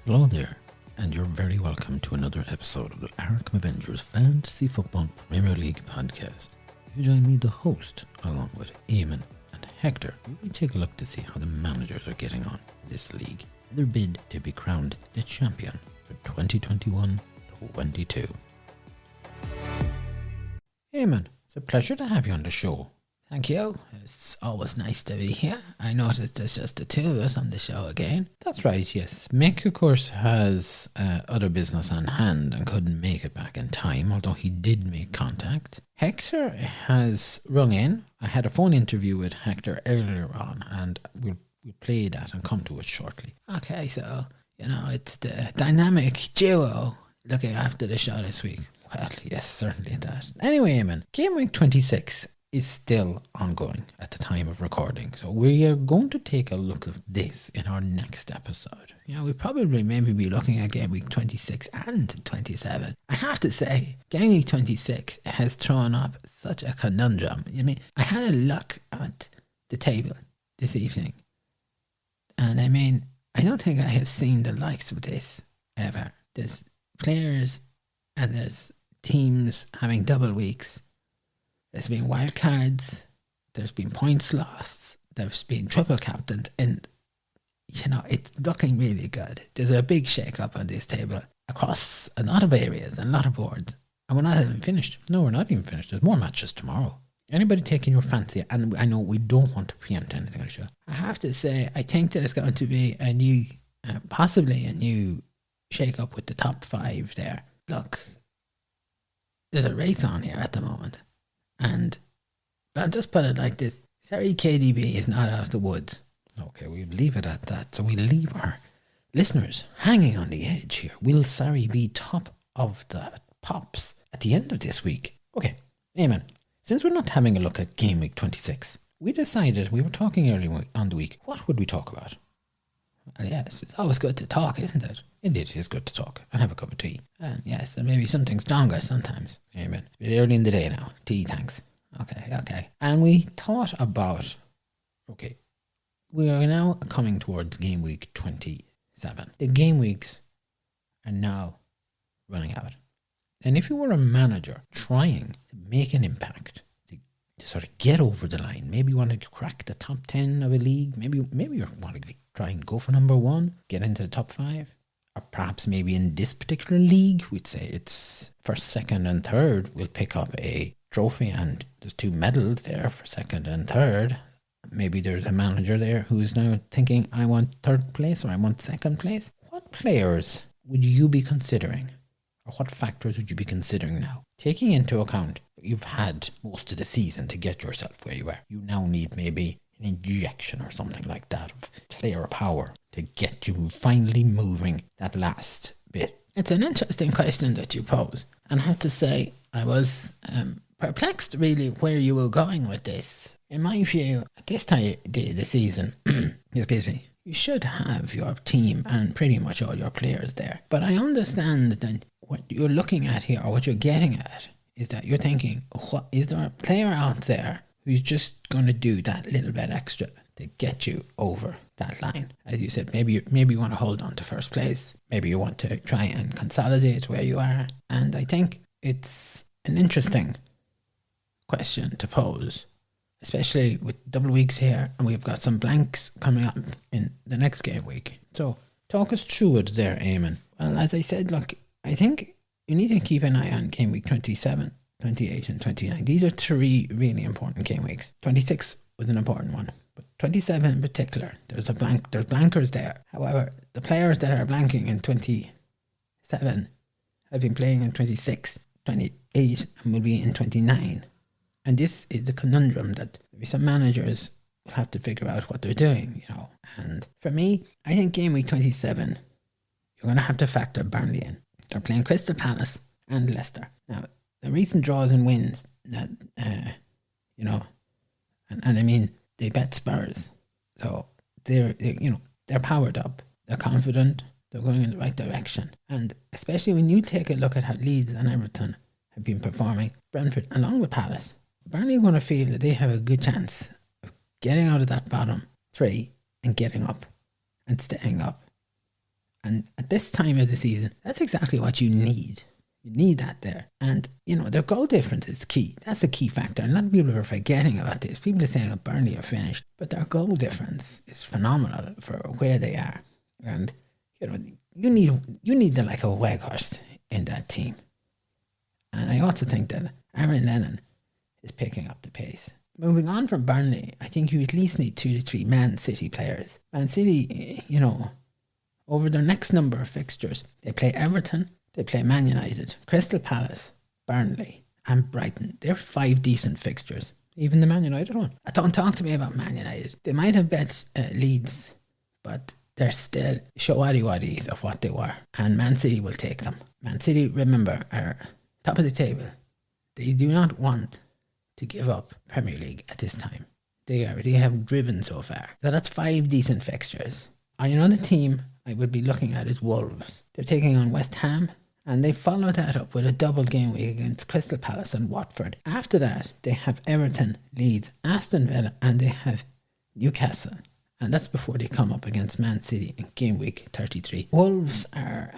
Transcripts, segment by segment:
Hello there, and you're very welcome to another episode of the Arkham Avengers Fantasy Football Premier League podcast. You join me, the host, along with Eamon and Hector. We take a look to see how the managers are getting on in this league in their bid to be crowned the champion for 2021-22. Eamon, it's a pleasure to have you on the show. Thank you. It's always nice to be here. I noticed there's just the two of us on the show again. That's right, yes. Mick, of course, has other business on hand and couldn't make it back in time, although he did make contact. Hector has rung in. I had a phone interview with Hector earlier on, and we'll play that and come to it shortly. Okay, so, it's the dynamic duo looking after the show this week. Well, yes, certainly that. Anyway, Eamon, Gameweek 26 is still ongoing at the time of recording. So we are going to take a look at this in our next episode. We probably maybe be looking at Game Week 26 and 27. I have to say, Game Week 26 has thrown up such a conundrum. I had a look at the table this evening, and I don't think I have seen the likes of this ever. There's players and there's teams having double weeks. There's been wild cards, there's been points lost, there's been triple captains, and, it's looking really good. There's a big shake-up on this table across a lot of areas and a lot of boards. And we're not even finished. No, we're not even finished. There's more matches tomorrow. Anybody taking your fancy? And I know we don't want to preempt anything on the show. I have to say, I think there's going to be a new, possibly a new shake-up with the top 5 there. Look, there's a race on here at the moment. And I'll just put it like this. Sorry, KDB is not out of the woods. Okay, we'll leave it at that. So we leave our listeners hanging on the edge here. Will Sarri be top of the pops at the end of this week? Okay, Eamon, since we're not having a look at Game Week 26, we decided, we were talking earlier on the week, what would we talk about? Well, yes, it's always good to talk, isn't it? Indeed, it is good to talk and have a cup of tea. Yes, and maybe something stronger sometimes. Amen. It's a bit early in the day now. Tea, thanks. Okay. And we thought about, we are now coming towards Game Week 27. The Game Weeks are now running out. And if you were a manager trying to make an impact, to sort of get over the line, maybe you want to crack the top 10 of a league, maybe you want to try and go for number 1, get into the top 5, or perhaps maybe in this particular league, we'd say it's first, second and third, we'll pick up a trophy and there's 2 medals there for second and third. Maybe there's a manager there who's now thinking, I want 3rd place or I want 2nd place. What players would you be considering? Or what factors would you be considering now? Taking into account you've had most of the season to get yourself where you are. You now need maybe an injection or something like that of player power to get you finally moving that last bit. It's an interesting question that you pose. And I have to say, I was perplexed really where you were going with this. In my view, at this time of the season, excuse me, you should have your team and pretty much all your players there. But I understand that what you're looking at here, or what you're getting at, is that you're thinking, is there a player out there who's just going to do that little bit extra to get you over that line? As you said, maybe you want to hold on to first place. Maybe you want to try and consolidate where you are. And I think it's an interesting question to pose, especially with double weeks here, and we've got some blanks coming up in the next game week. So talk us through it there, Eamon. Well, as I said, look, I think you need to keep an eye on game week 27, 28 and 29. These are 3 really important game weeks. 26 was an important one, but 27 in particular, there's blankers there. However, the players that are blanking in 27 have been playing in 26, 28 and will be in 29. And this is the conundrum that maybe some managers will have to figure out what they're doing, And for me, I think game week 27, you're going to have to factor Burnley in. They're playing Crystal Palace and Leicester. Now, the recent draws and wins that, they bet Spurs. So they're powered up. They're confident. They're going in the right direction. And especially when you take a look at how Leeds and Everton have been performing, Brentford, along with Palace, Burnley are going to feel that they have a good chance of getting out of that bottom 3 and getting up and staying up. And at this time of the season, that's exactly what you need. You need that there. And, their goal difference is key. That's a key factor. And a lot of people are forgetting about this. People are saying, Burnley are finished. But their goal difference is phenomenal for where they are. And, you need the like a Weghorst in that team. And I also think that Aaron Lennon is picking up the pace. Moving on from Burnley, I think you at least need 2 to 3 Man City players. Man City, over their next number of fixtures, they play Everton, they play Man United, Crystal Palace, Burnley and Brighton. They're 5 decent fixtures. Even the Man United one. Don't talk to me about Man United. They might have bet Leeds, but they're still shawadi-waddies of what they were. And Man City will take them. Man City, remember, are top of the table. They do not want to give up Premier League at this time. They have driven so far. So that's 5 decent fixtures. Another team I would be looking at is Wolves. They're taking on West Ham, and they follow that up with a double game week against Crystal Palace and Watford. After that, they have Everton, Leeds, Aston Villa, and they have Newcastle. And that's before they come up against Man City in game week 33. Wolves are,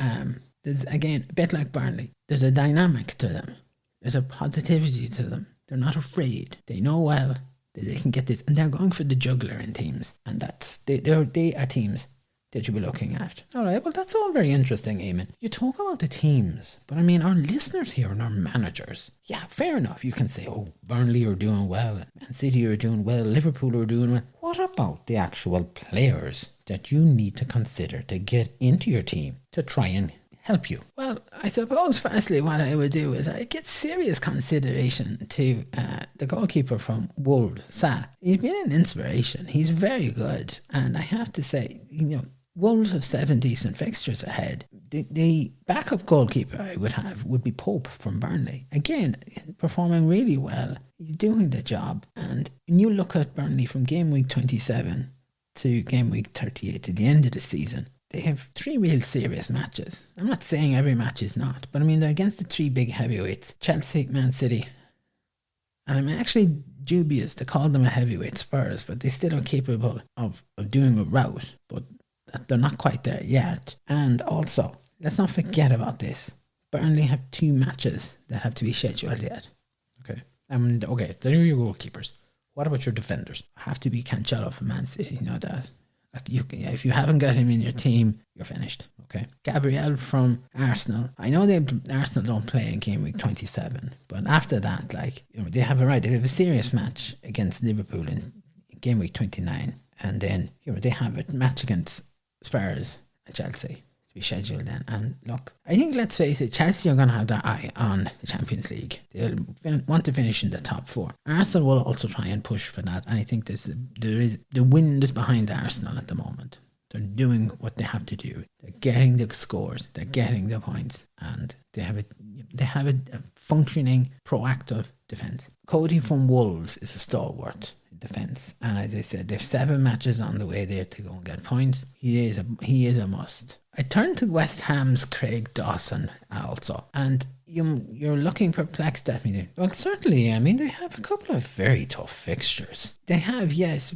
there's again, a bit like Burnley. There's a dynamic to them. There's a positivity to them. They're not afraid. They know well that they can get this. And they're going for the juggler in teams. And they are teams that you'll be looking at. All right, well, that's all very interesting, Eamon. You talk about the teams, but I mean, our listeners here and our managers. Yeah, fair enough. You can say, Burnley are doing well, Man City are doing well, Liverpool are doing well. What about the actual players that you need to consider to get into your team to try and help you? Well, I suppose firstly what I would do is I get serious consideration to the goalkeeper from Wolves, Sa. He's been an inspiration. He's very good. And I have to say, Wolves have 7 decent fixtures ahead. The backup goalkeeper I would have would be Pope from Burnley. Again, performing really well. He's doing the job. And when you look at Burnley from game week 27 to game week 38 to the end of the season, they have 3 real serious matches. I'm not saying every match is not, but I mean, they're against the 3 big heavyweights, Chelsea, Man City. And I'm actually dubious to call them a heavyweight, Spurs, but they still are capable of doing a rout. But they're not quite there yet. And also, let's not forget about this. Burnley have 2 matches that have to be scheduled yet. Okay. They're your goalkeepers. What about your defenders? Have to be Cancelo for Man City. You know that. If you haven't got him in your team, you're finished. Okay. Gabriel from Arsenal. I know Arsenal don't play in game week 27, but after that, they have a serious match against Liverpool in game week 29, and then they have a match against Spurs and Chelsea to be scheduled then. And look, I think, let's face it, Chelsea are going to have their eye on the Champions League. They'll want to finish in the top 4. Arsenal will also try and push for that, and I think the wind is behind Arsenal at the moment. They're doing what they have to do. They're getting the scores, they're getting the points, and they have a functioning, proactive defence. Cody from Wolves is a stalwart defence, and as I said, they've 7 matches on the way there to go and get points. He is a must. I turn to West Ham's Craig Dawson also, and you're looking perplexed at me. Well, certainly, I mean, they have a couple of very tough fixtures. They have, yes,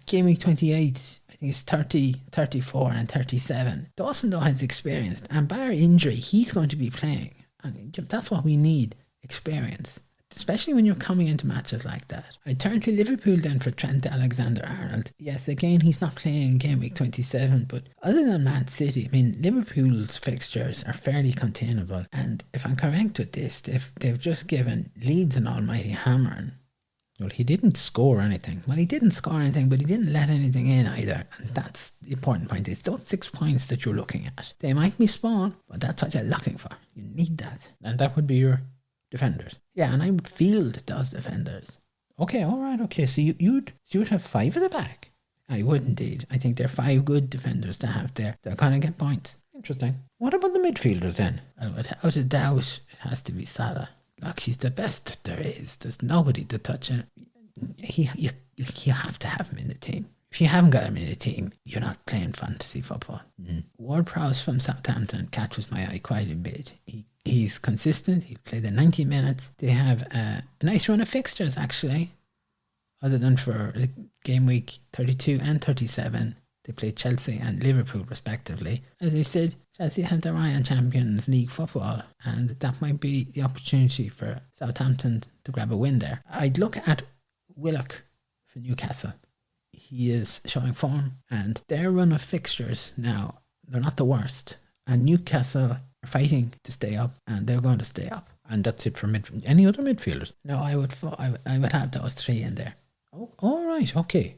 game week 28, I think it's 30, 34 and 37. Dawson though has experience, and bar injury, he's going to be playing. And that's what we need, experience. Especially when you're coming into matches like that. I turn to Liverpool then for Trent Alexander-Arnold. Yes, again, he's not playing game week 27, but other than Man City, I mean, Liverpool's fixtures are fairly containable. And if I'm correct with this, they've just given Leeds an almighty hammering. Well, he didn't score anything. Well, he didn't score anything, but he didn't let anything in either. And that's the important point. It's those 6 points that you're looking at. They might be small, but that's what you're looking for. You need that. And that would be your defenders. Yeah, and I would field those defenders. Okay, all right, okay. So you'd have 5 at the back. I would indeed. I think they're 5 good defenders to have there. They're going to get points. Interesting. What about the midfielders then? Without a doubt, it has to be Salah. Look, he's the best there is. There's nobody to touch him. You have to have him in the team. If you haven't got him in the team, you're not playing fantasy football. Ward-Prowse from Southampton catches my eye quite a bit. He's consistent. He played the 90 minutes. They have a nice run of fixtures, actually. Other than for game week 32 and 37, They play Chelsea and Liverpool respectively. As I said, Chelsea have their eye on Champions League football, and that might be the opportunity for Southampton to grab a win there. I'd look at Willock for Newcastle. He is showing form, and their run of fixtures now, they're not the worst. And Newcastle are fighting to stay up, and they're going to stay up. And that's it for any other midfielders? No, I would have those three in there. Oh, all right, okay.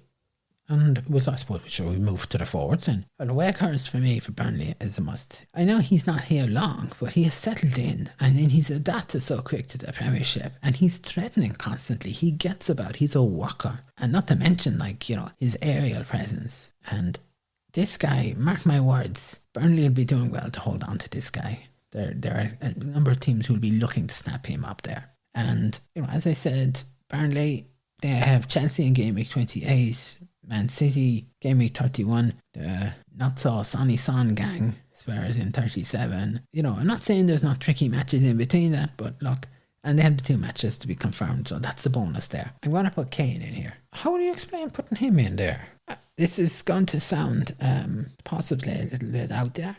And I suppose shall we move to the forwards then? Well, Wakehurst for me, for Burnley, is a must. I know he's not here long, but he has settled in, and then he's adapted so quick to the Premiership, and he's threatening constantly. He gets about, he's a worker. And not to mention, his aerial presence. And this guy, mark my words, Burnley will be doing well to hold on to this guy. There are a number of teams who will be looking to snap him up there. And, as I said, Burnley, they have Chelsea in Gameweek 28, Man City, Gameweek 31, the not-so-Sonny Son gang, Spurs in 37. I'm not saying there's not tricky matches in between that, but look, and they have the 2 matches to be confirmed, so that's the bonus there. I'm going to put Kane in here. How do you explain putting him in there? This is going to sound possibly a little bit out there.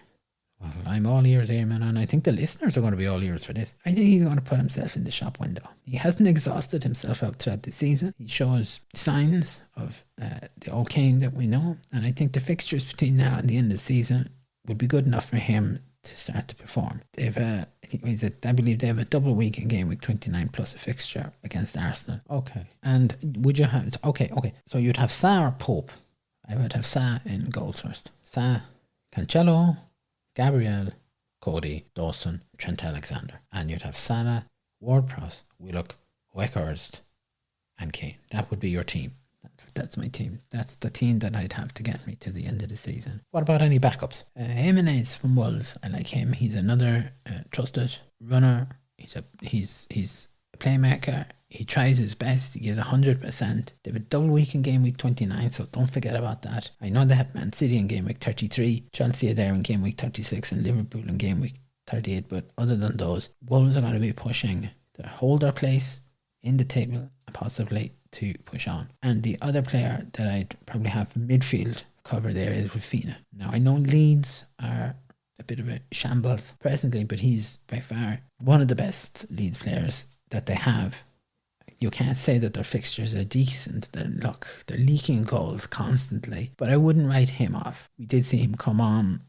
Well, I'm all ears, Eamon, and I think the listeners are going to be all ears for this. I think he's going to put himself in the shop window. He hasn't exhausted himself out throughout the season. He shows signs of the old Kane that we know, and I think the fixtures between now and the end of the season would be good enough for him to start to perform. I believe they have a double week in Gameweek 29 plus a fixture against Arsenal. Okay. And would you have... Okay. So you'd have Sa or Pope? I would have Sa in goals first. Sa, Cancelo, Gabriel, Cody, Dawson, Trent Alexander. And you'd have Salah, Ward-Prowse, Willock, Wakehurst, and Kane. That would be your team. That's my team. That's the team that I'd have to get me to the end of the season. What about any backups? Jimenez from Wolves. I like him. He's another trusted runner. He's a playmaker. He tries his best. He gives 100%. They have a double week in Gameweek 29, so don't forget about that. I know they have Man City in Gameweek 33. Chelsea are there in Gameweek 36 and Liverpool in Gameweek 38. But other than those, Wolves are going to be pushing to hold their place in the table and possibly to push on. And the other player that I'd probably have for midfield cover there is Rafinha. Now, I know Leeds are a bit of a shambles presently, but he's by far one of the best Leeds players that they have. You can't say that their fixtures are decent. They're leaking goals constantly, but I wouldn't write him off. We did see him come on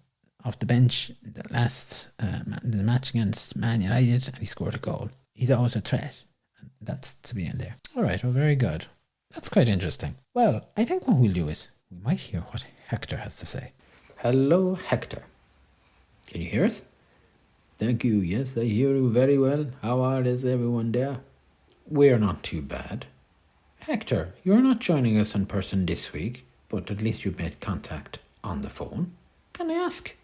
off the bench in the last the match against Man United, and he scored a goal. He's always a threat, and that's to be in there. All right, well, very good. That's quite interesting. Well, I think what we'll do is we might hear what Hector has to say. Hello, Hector. Can you hear us? Thank you. Yes, I hear you very well. How is everyone there? We're not too bad. Hector, you're not joining us in person this week, but at least you've made contact on the phone. Can I ask,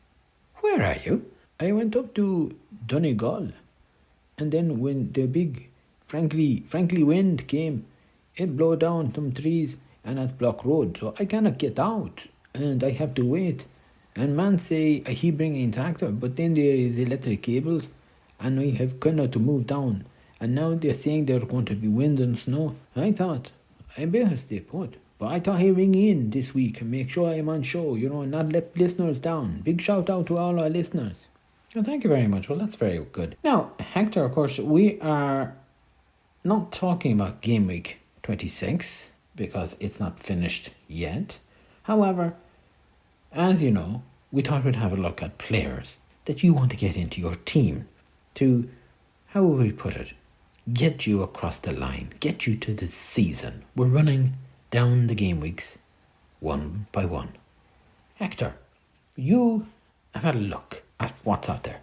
where are you? I went up to Donegal, and then when the big frankly wind came, it blew down some trees and it blocked road, so I cannot get out, and I have to wait. And man say he bring in tractor, but then there is electric cables, and I have kind of to move down. And now they're saying there's going to be wind and snow. I thought, I better stay put. But I thought he'd ring in this week and make sure I'm on show, not let listeners down. Big shout out to all our listeners. Well, thank you very much. Well, that's very good. Now, Hector, of course, we are not talking about Game Week 26 because it's not finished yet. However, as you know, we thought we'd have a look at players that you want to get into your team to, how will we put it, get you across the line, get you to the season. We're running down the game weeks one by one. Hector, you have had a look at what's out there.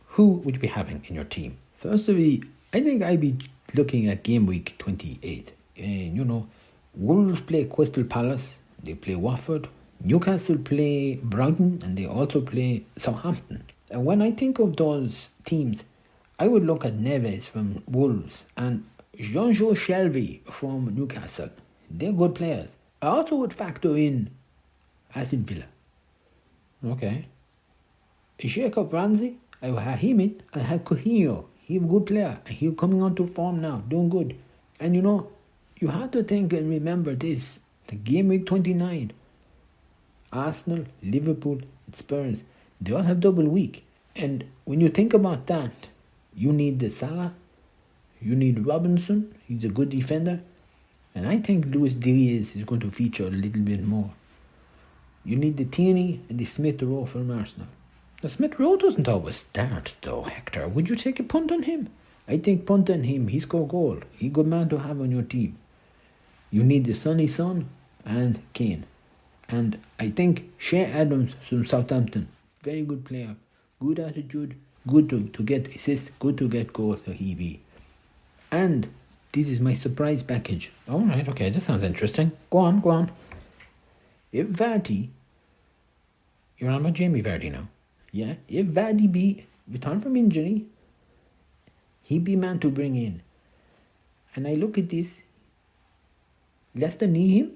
Who would you be having in your team? First of all, I think I'd be looking at Game Week 28. And, Wolves play Crystal Palace, they play Watford, Newcastle play Brighton, and they also play Southampton. And when I think of those teams, I would look at Neves from Wolves and Jean-Jo Shelby from Newcastle. They're good players. I also would factor in Aston Villa. Okay. Jacob Ramsey, I will have him in, and I have Coutinho. He's a good player, and he's coming onto form now, doing good. And you have to think and remember this, the Game Week 29, Arsenal, Liverpool, and Spurs, they all have double week. And when you think about that, you need the Salah, you need Robinson, he's a good defender, and I think Luis Diaz is going to feature a little bit more. You need the Tierney and the Smith Rowe from Arsenal. Now, Smith Rowe doesn't always start though, Hector. Would you take a punt on him? I think punt on him, he score goal. He's a good man to have on your team. You need the Sonny Son and Kane. And I think Shea Adams from Southampton, very good player, good attitude, good to get assists, good to get goals, so he be. And this is my surprise package. All right, okay, this sounds interesting. Go on. If Vardy, you're on about Jamie Vardy now. Yeah, if Vardy be returned from injury, he be man to bring in. And I look at this, Leicester need him,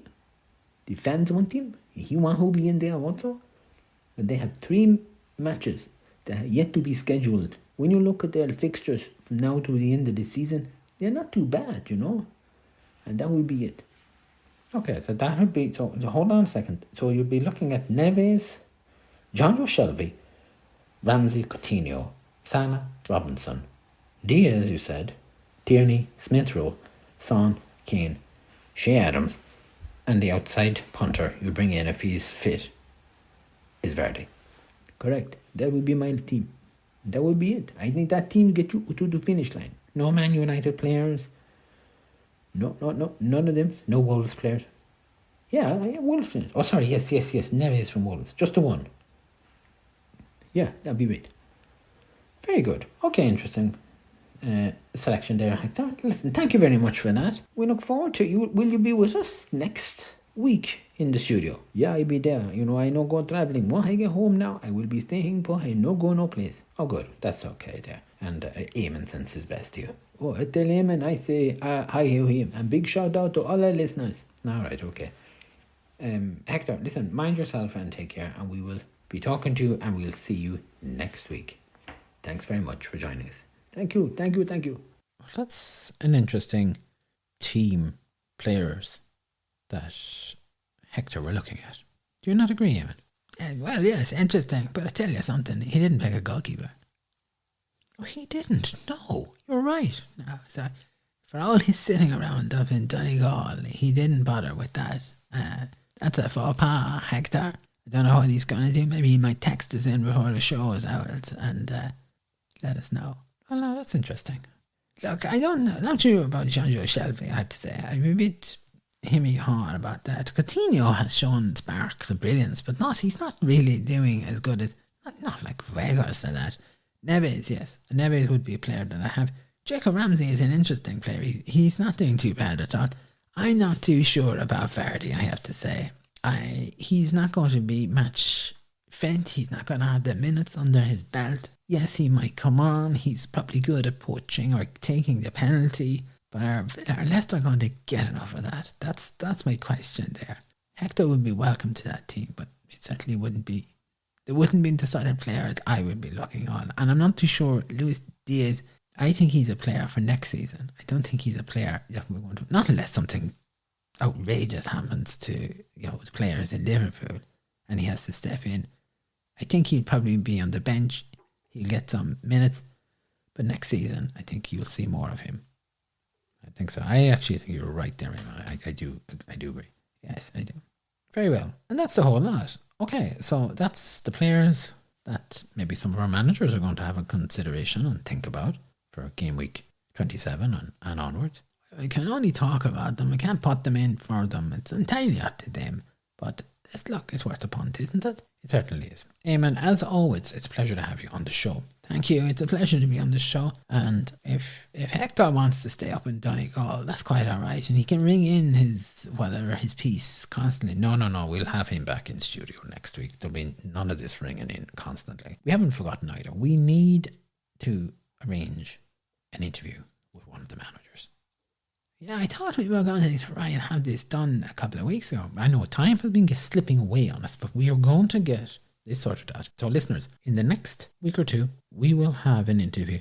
the fans want him, he want to be in there also. But they have 3 matches that are yet to be scheduled. When you look at their fixtures from now to the end of the season, they're not too bad, you know. And that would be it. Okay, so that would be, so hold on a second. So you'd be looking at Neves, John Joe Shelby, Ramsey, Coutinho, Salah, Robinson, Diaz, you said, Tierney, Smith Rowe, Son, Kane, Shea Adams, and the outside punter you bring in if he's fit is Vardy. Correct. That would be my team. That would be it. I think that team get you to the finish line. No Man United players. No, none of them. No Wolves players. Yeah, Wolves players. Oh, sorry, yes. Neves from Wolves. Just the one. Yeah, that'd be it. Very good. Okay, interesting selection there, Hector. Listen, thank you very much for that. We look forward to you. Will you be with us next week in the studio? Yeah, I'll be there. You know, I no go travelling. When I get home now, I will be staying, but I no go no place. Oh, good. That's okay there. And Eamon sends his best to you. Oh, I tell Eamon, I say hi to him. And big shout out to all our listeners. All right, okay. Hector, listen, mind yourself and take care. And we will be talking to you and we'll see you next week. Thanks very much for joining us. Thank you. That's an interesting team players that Hector were looking at. Do you not agree, Eamon? Well, yes, interesting. But I tell you something, he didn't pick a goalkeeper. Oh, he didn't. No, you're right. No, so for all his sitting around up in Donegal, he didn't bother with that. That's a faux pas, Hector. I don't know what he's going to do. Maybe he might text us in before the show is out and let us know. Well, no, that's interesting. Look, I don't know. Not sure about Jean-Joe Shelby, I have to say. I'm a bit himmy-haw about that. Coutinho has shown sparks of brilliance, but he's not really doing as good as, not like Vegas or that. Neves, yes. Neves would be a player that I have. Jacob Ramsey is an interesting player. He's not doing too bad at all. I'm not too sure about Vardy, I have to say. He's not going to be match fit. He's not going to have the minutes under his belt. Yes, he might come on. He's probably good at poaching or taking the penalty. But are Leicester going to get enough of that? That's my question there. Hector would be welcome to that team, but it certainly wouldn't be. There wouldn't be decided players I would be looking on. And I'm not too sure. Luis Diaz, I think he's a player for next season. I don't think he's a player that we're going to, not unless something outrageous happens to the players in Liverpool and he has to step in. I think he'd probably be on the bench. He'll get some minutes, but next season I think you'll see more of him. I think so. I actually think you're right there, Eamon. I do agree. Yes, I do. Very well. And that's the whole lot. Okay, so that's the players that maybe some of our managers are going to have a consideration and think about for game week 27 and onwards. I can only talk about them. I can't put them in for them. It's entirely up to them. But it's worth a punt, isn't it? It certainly is. Eamon, as always, it's a pleasure to have you on the show. Thank you. It's a pleasure to be on the show. And if Hector wants to stay up in Donegal, that's quite all right. And he can ring in his piece constantly. No. We'll have him back in studio next week. There'll be none of this ringing in constantly. We haven't forgotten either. We need to arrange an interview with one of the managers. Yeah, I thought we were going to try and have this done a couple of weeks ago. I know time has been slipping away on us, but we are going to get this sorted out. So listeners, in the next week or two, we will have an interview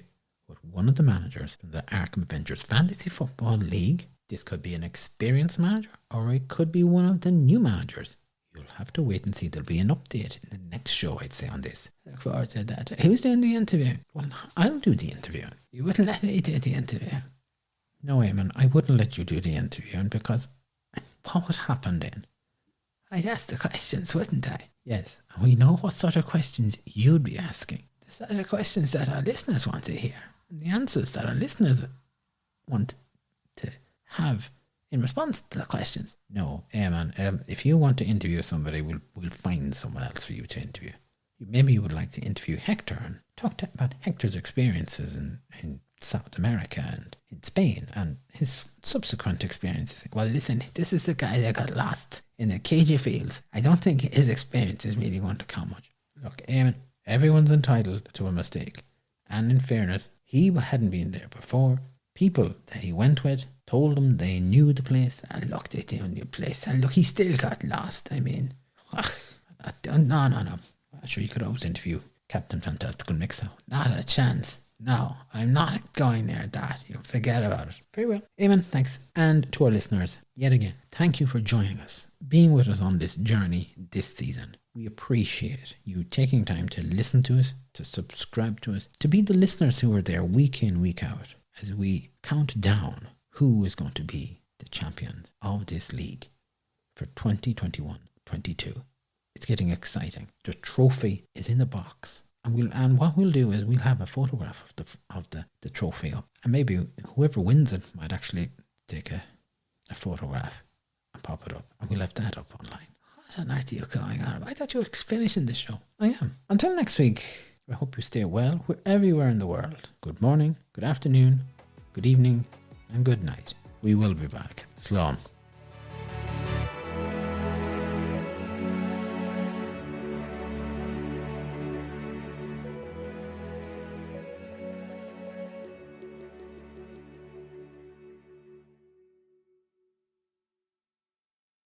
with one of the managers from the Arkham Avengers Fantasy Football League. This could be an experienced manager, or it could be one of the new managers You'll have to wait and see. There'll be an update in the next show, I'd say, on this. Look forward to that. Who's doing the interview? Well, I'll do the interview. You wouldn't let me do the interview. No, Eamon, I wouldn't let you do the interview, because what would happen then? I'd ask the questions, wouldn't I? Yes, and we know what sort of questions you'd be asking. The sort of questions that our listeners want to hear, and the answers that our listeners want to have in response to the questions. No, Eamon, if you want to interview somebody, we'll find someone else for you to interview. Maybe you would like to interview Hector and talk about Hector's experiences in South America and in Spain and his subsequent experiences. Well, listen, this is the guy that got lost in the KJ fields. I don't think his experience is really going to count much. Look, Eamon, everyone's entitled to a mistake. And in fairness, he hadn't been there before. People that he went with told him they knew the place. And look, they knew the place. And look, he still got lost. I mean, no. Sure, you could always interview Captain Fantastical Mick I. Not a chance. No, I'm not going near that. You forget about it. Very well. Eamon, thanks. And to our listeners, yet again, thank you for joining us, being with us on this journey this season. We appreciate you taking time to listen to us, to subscribe to us, to be the listeners who are there week in, week out, as we count down who is going to be the champions of this league for 2021-22. It's getting exciting. The trophy is in the box. And what we'll do is we'll have a photograph of the trophy up. And maybe whoever wins it might actually take a photograph and pop it up. And we'll have that up online. What on earth are you going on? I thought you were finishing the show. I am. Until next week, I hope you stay well everywhere in the world. Good morning, good afternoon, good evening, and good night. We will be back. Slán.